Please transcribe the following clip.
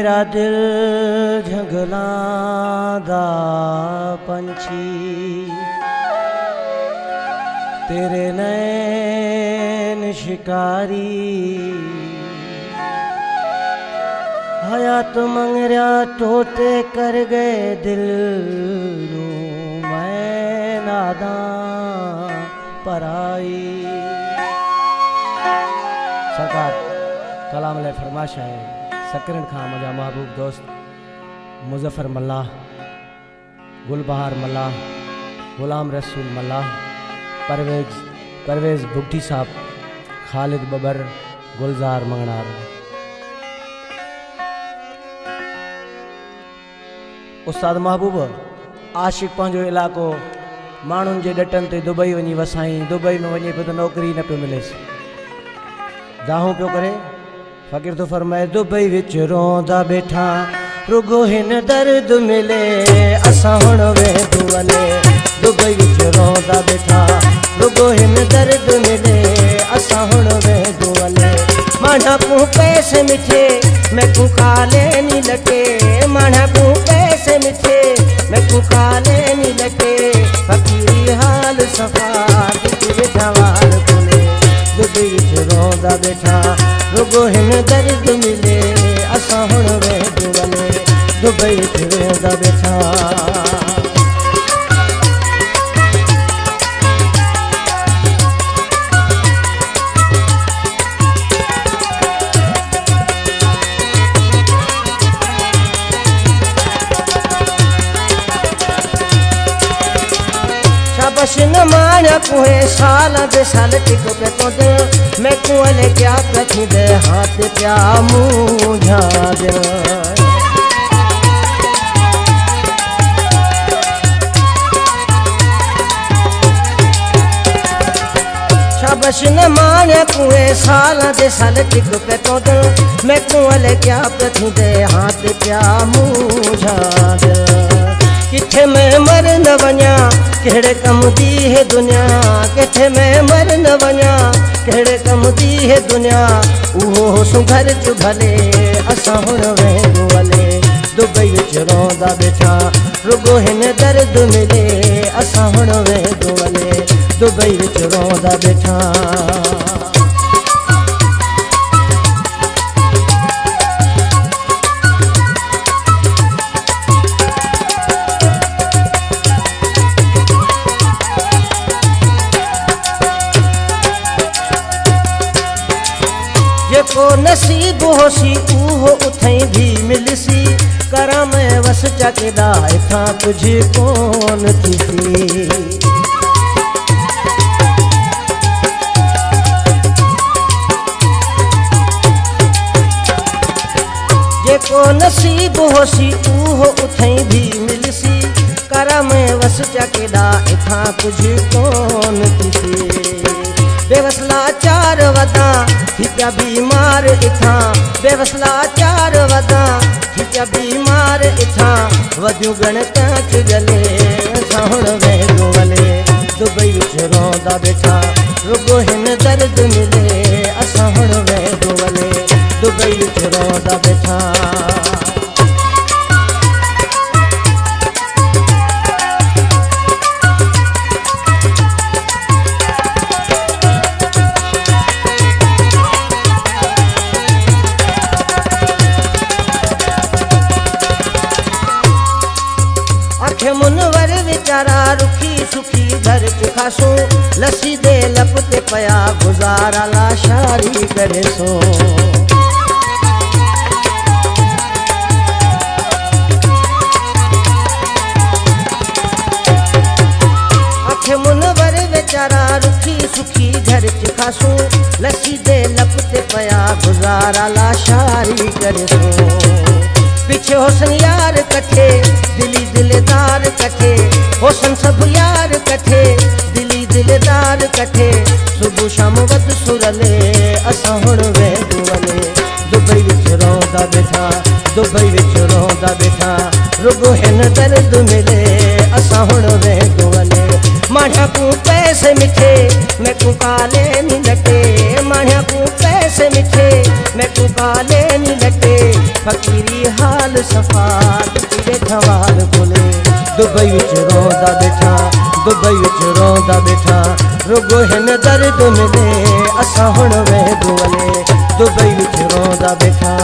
मेरा दिल झंगलांदा पंछी, तेरे नैन शिकारी, हयात मंगरिया टोटे कर गए दिल नू, मैं नादा पराई। सरकार कलाम ले फरमाश है सकरन खां मुझा महबूब दोस्त मुजफ्फर मल्लाह, गुलबहार मल्लाह, गुलाम रसूल मल्लाह, परवेज बुट्टी साहब, खालिद बबर, गुलजार मंगनार। उस्ताद महबूब आशिक पंहिंजो इलाको माण्हुनि जे ॾटनि ते दुबई वञी वसाई, दुबई में वञे पियो त नौकरी न पियो मिलेसि, दाहूं पियो करे। फ़कीर तो फरमाए दुबई विच रोंदा बैठा, रुगो हिन दर्द मिले असां हुण वेंदू वञे। दुबई विच रोंदा बैठा, रुगो हिन दर्द मिले असां हुण वेंदू वञे। माण्हा को पैसे मिठे मैं को काले नी लटे, माण्हा को पैसे मिठे मैं को काले नी लटे। फ़कीरी हाल सफ़ा वेठा वाल कोने, दुबई विच रोंदा बैठा, रुगो हिन दर्द मिले असां हुण वेंदू वञे। दुबई विच रोंदा बैठा। शाबाश न माण्या कुए साल दे साल टिक पे तो मैं कुएले क्या प्रथी दे हाथ प्या मुझा दे। शाबाश न माण्या कुए साल दे साल टिक पे तो मैं कुएले क्या प्रथी दे हाथ प्या मुझा दे। किथे मैं मर न वञा केड़े कम दी है दुनिया, किथे मैं मर न वञा केड़े कम दी है दुनिया। उहो सुघर च भले असां हुण वेंदू वञे। दुबई विच रोंदा बैठा, रुगो हिन दर्द मिले असां हुण वेंदू वञे। दुबई विच रोंदा बैठा। जेको नसीब होसी उहो उथई भी मिलसी, करा मैं वस चकेदा इथां कुछ कोन थीसी। जेको नसीब होसी उहो उथई भी मिलसी, करा मैं वस चकेदा इथां कुछ कोन थीसी। बेवसला चार वदा थी पिया बीमार इथां, बेवसला चार वदा थी पिया बीमार इथां। वधियूं गणित गले असां हुण वेंदू वञे। दुबई विच रोंदा बैठा, रुगो हिन दर्द मिले असां हुण वेंदू वञे। दुबई विच रोंदा बैठा। मुनवर बेचारा रुखी सुखी घर च खासो, लस्सी दे लप ते पया गुजारा लाशारी करे सो। आखे मुनवर बेचारा रुखी सुखी घर च खासो, लस्सी दे लप ते पया गुजारा लाशारी करे सो। पीछे होसन यार कथे दिली दिलदार कथे, होसन सब यार कथे दिली दिलदार कथे। सुबह शाम वद सुरले असां हुण वेंदू वञे। दुबई विच रोंदा बैठा, दुबई विच रोंदा बैठा, रुगो हिन दर्द मिले असां हुण वेंदू वञे। माण्हा को पैसे मिठे मैं को काले नी लटे, माण्हा को पैसे मिठे मैं को काले नी लटे। फ़कीरी सफ़ा वेठा वाल खोले दुबई विच रोंदा बैठा दुबई विच रोंदा बैठा रुगो हिन दर्द मिले असां हुण वेंदो वले दुबई विच रोंदा बैठा